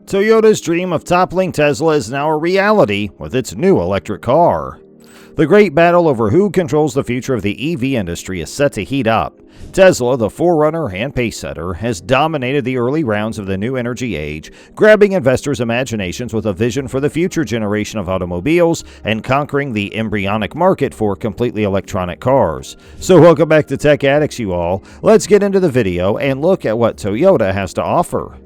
Toyota's dream of toppling Tesla is now a reality with its new electric car. The great battle over who controls the future of the EV industry is set to heat up. Tesla, the forerunner and pacesetter, has dominated the early rounds of the new energy age, grabbing investors' imaginations with a vision for the future generation of automobiles and conquering the embryonic market for completely electronic cars. So welcome back to Tech Addicts, you all. Let's get into the video and look at what Toyota has to offer.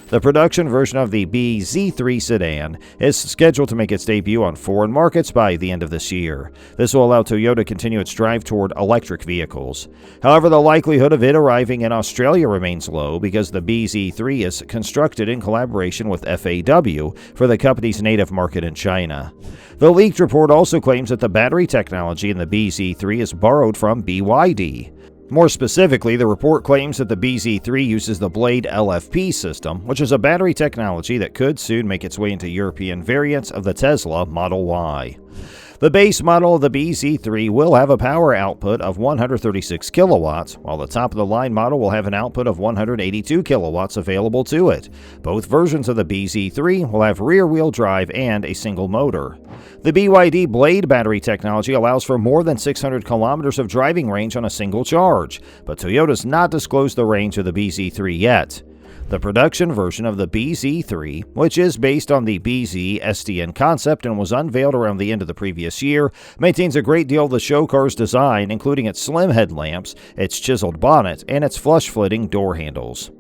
The production version of the bZ3 sedan is scheduled to make its debut on foreign markets by the end of this year. This will allow Toyota to continue its drive toward electric vehicles. However, the likelihood of it arriving in Australia remains low because the bZ3 is constructed in collaboration with FAW for the company's native market in China. The leaked report also claims that the battery technology in the bZ3 is borrowed from BYD. More specifically, the report claims that the bZ3 uses the Blade LFP system, which is a battery technology that could soon make its way into European variants of the Tesla Model Y. The base model of the bZ3 will have a power output of 136 kilowatts, while the top-of-the-line model will have an output of 182 kilowatts available to it. Both versions of the bZ3 will have rear-wheel drive and a single motor. The BYD Blade battery technology allows for more than 600 kilometers of driving range on a single charge, but Toyota's not disclosed the range of the bZ3 yet. The production version of the bZ3, which is based on the bZ SDN concept and was unveiled around the end of the previous year, maintains a great deal of the show car's design, including its slim headlamps, its chiseled bonnet, and its flush-flitting door handles.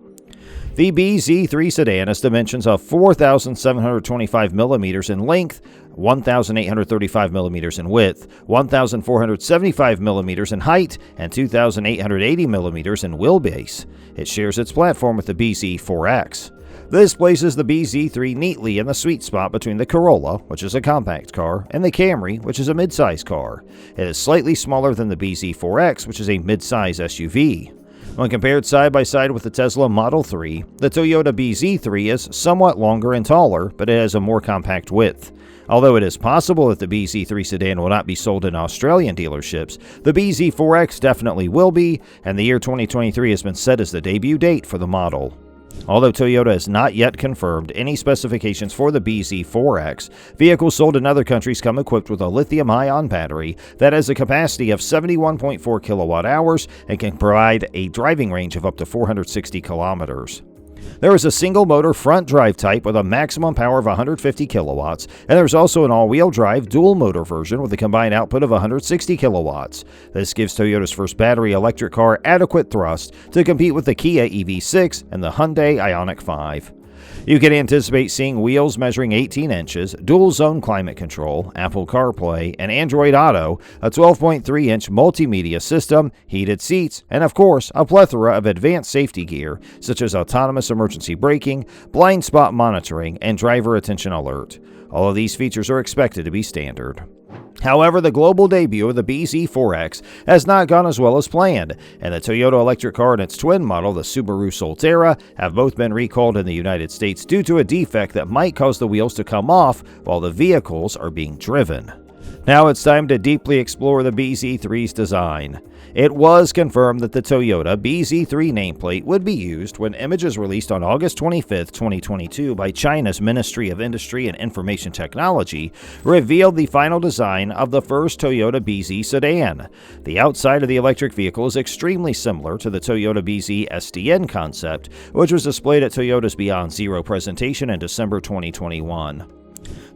The bZ3 sedan has dimensions of 4,725 millimeters in length, 1,835 millimeters in width, 1,475 millimeters in height, and 2,880 millimeters in wheelbase. It shares its platform with the bZ4X. This places the bZ3 neatly in the sweet spot between the Corolla, which is a compact car, and the Camry, which is a midsize car. It is slightly smaller than the bZ4X, which is a midsize SUV. When compared side by side with the Tesla Model 3, the Toyota bZ3 is somewhat longer and taller, but it has a more compact width. Although it is possible that the bZ3 sedan will not be sold in Australian dealerships, the bZ4X definitely will be, and the year 2023 has been set as the debut date for the model. Although Toyota has not yet confirmed any specifications for the bZ4X, vehicles sold in other countries come equipped with a lithium-ion battery that has a capacity of 71.4 kilowatt-hours and can provide a driving range of up to 460 kilometers. There is a single-motor front drive type with a maximum power of 150 kilowatts, and there's also an all-wheel drive dual-motor version with a combined output of 160 kilowatts. This gives Toyota's first battery electric car adequate thrust to compete with the Kia EV6 and the Hyundai Ioniq 5. You can anticipate seeing wheels measuring 18 inches, dual-zone climate control, Apple CarPlay, and Android Auto, a 12.3-inch multimedia system, heated seats, and of course, a plethora of advanced safety gear, such as autonomous emergency braking, blind spot monitoring, and driver attention alert. All of these features are expected to be standard. However, the global debut of the bZ4X has not gone as well as planned, and the Toyota electric car and its twin model, the Subaru Solterra, have both been recalled in the United States due to a defect that might cause the wheels to come off while the vehicles are being driven. Now it's time to deeply explore the bZ3's design. It was confirmed that the Toyota bZ3 nameplate would be used when images released on August 25, 2022 by China's Ministry of Industry and Information Technology revealed the final design of the first Toyota bZ sedan. The outside of the electric vehicle is extremely similar to the Toyota bZ SDN concept, which was displayed at Toyota's Beyond Zero presentation in December 2021.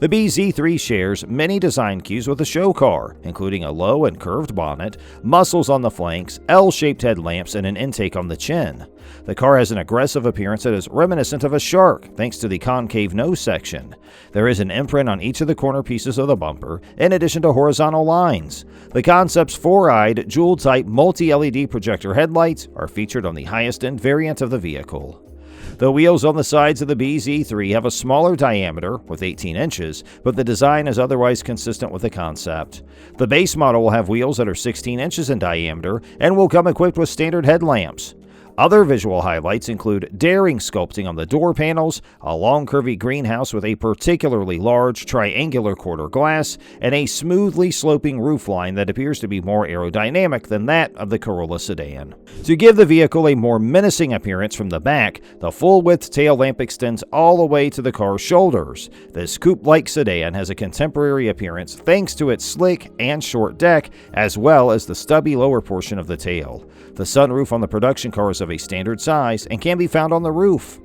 The bZ3 shares many design cues with the show car, including a low and curved bonnet, muscles on the flanks, L-shaped headlamps, and an intake on the chin. The car has an aggressive appearance that is reminiscent of a shark, thanks to the concave nose section. There is an imprint on each of the corner pieces of the bumper, in addition to horizontal lines. The concept's four-eyed, jewel-type multi-LED projector headlights are featured on the highest-end variant of the vehicle. The wheels on the sides of the bZ3 have a smaller diameter, with 18 inches, but the design is otherwise consistent with the concept. The base model will have wheels that are 16 inches in diameter and will come equipped with standard headlamps. Other visual highlights include daring sculpting on the door panels, a long curvy greenhouse with a particularly large triangular quarter glass, and a smoothly sloping roofline that appears to be more aerodynamic than that of the Corolla sedan. To give the vehicle a more menacing appearance from the back, the full-width tail lamp extends all the way to the car's shoulders. This coupe-like sedan has a contemporary appearance thanks to its slick and short deck, as well as the stubby lower portion of the tail. The sunroof on the production car is of a standard size and can be found on the roof.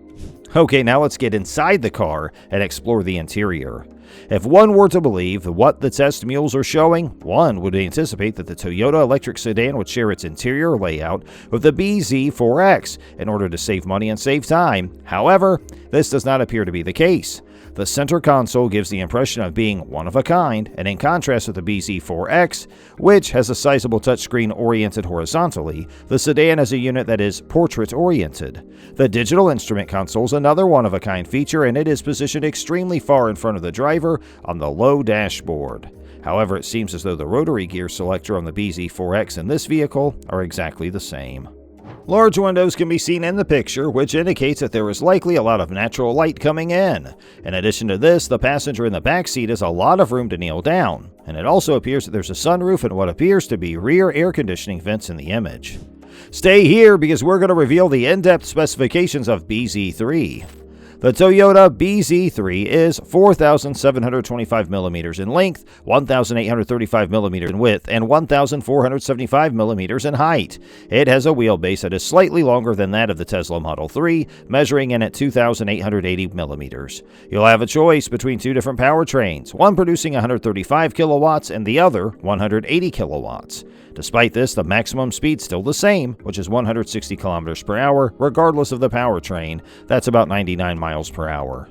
Okay, now let's get inside the car and explore the interior. If one were to believe what the test mules are showing, one would anticipate that the Toyota electric sedan would share its interior layout with the BZ4X in order to save money and save time. However, this does not appear to be the case. The center console gives the impression of being one of a kind, and in contrast with the BZ4X, which has a sizable touchscreen oriented horizontally, the sedan has a unit that is portrait-oriented. The digital instrument console is another one-of-a-kind feature, and it is positioned extremely far in front of the driver on the low dashboard. However, it seems as though the rotary gear selector on the BZ4X and this vehicle are exactly the same. Large windows can be seen in the picture, which indicates that there is likely a lot of natural light coming in. In addition to this, the passenger in the back seat has a lot of room to kneel down, and it also appears that there's a sunroof and what appears to be rear air conditioning vents in the image. Stay here because we're going to reveal the in-depth specifications of BZ3. The Toyota BZ3 is 4,725mm in length, 1,835mm in width, and 1,475mm in height. It has a wheelbase that is slightly longer than that of the Tesla Model 3, measuring in at 2,880mm. You'll have a choice between two different powertrains, one producing 135 kilowatts and the other 180 kilowatts. Despite this, the maximum speed's still the same, which is 160 kilometers per hour, regardless of the powertrain. That's about 99 miles per hour.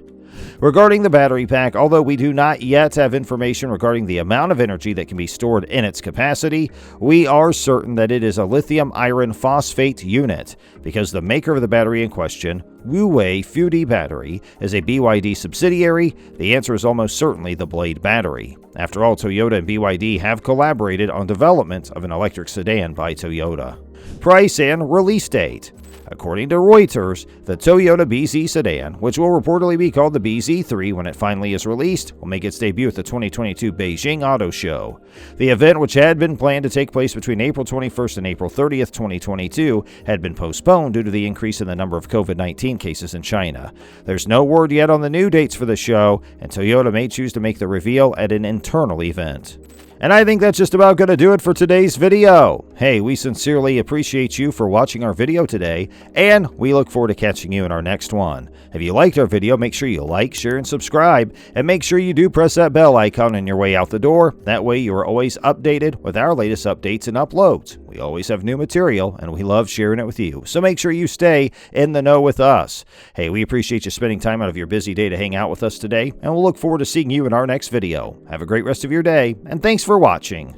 Regarding the battery pack, although we do not yet have information regarding the amount of energy that can be stored in its capacity, we are certain that it is a lithium iron phosphate unit, because the maker of the battery in question, Wuwei Fuji Battery, is a BYD subsidiary. The answer is almost certainly the Blade battery. After all, Toyota and BYD have collaborated on development of an electric sedan by Toyota. Price and release date. According to Reuters, the Toyota BZ sedan, which will reportedly be called the BZ3 when it finally is released, will make its debut at the 2022 Beijing Auto Show. The event, which had been planned to take place between April 21st and April 30th, 2022, had been postponed due to the increase in the number of COVID-19 cases in China. There's no word yet on the new dates for the show, and Toyota may choose to make the reveal at an internal event. And I think that's just about going to do it for today's video. Hey, we sincerely appreciate you for watching our video today, and we look forward to catching you in our next one. If you liked our video, make sure you like, share, and subscribe, and make sure you do press that bell icon on your way out the door. That way you are always updated with our latest updates and uploads. We always have new material, and we love sharing it with you, so make sure you stay in the know with us. Hey, we appreciate you spending time out of your busy day to hang out with us today, and we'll look forward to seeing you in our next video. Have a great rest of your day, and thanks for watching.